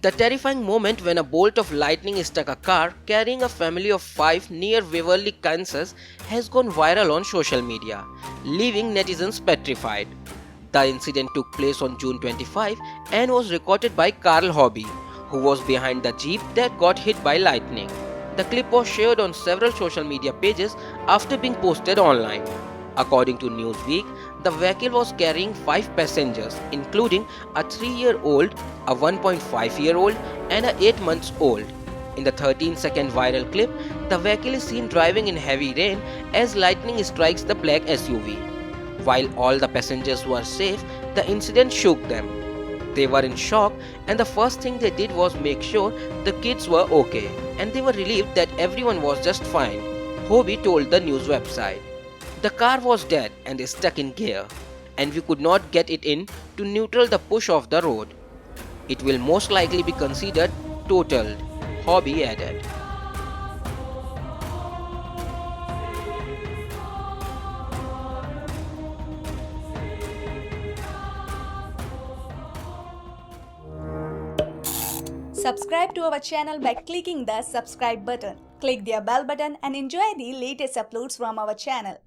The terrifying moment when a bolt of lightning struck a car carrying a family of 5 near Waverly, Kansas has gone viral on social media, leaving netizens petrified. The incident took place on June 25 and was recorded by Carl Hobby, who was behind the jeep that got hit by lightning. The clip was shared on several social media pages after being posted online. According to Newsweek, the vehicle was carrying 5 passengers, including a 3-year-old, a 1.5-year-old, and a 8-month-old. In the 13-second viral clip, the vehicle is seen driving in heavy rain as lightning strikes the black SUV. While all the passengers were safe, the incident shook them. They were in shock, and the first thing they did was make sure the kids were okay, and they were relieved that everyone was just fine, Hobie told the news website. The car was dead and stuck in gear, and we could not get it in to neutral the push of the road. It will most likely be considered totaled, Hobby added. Subscribe to our channel by clicking the subscribe button. Click the bell button and enjoy the latest uploads from our channel.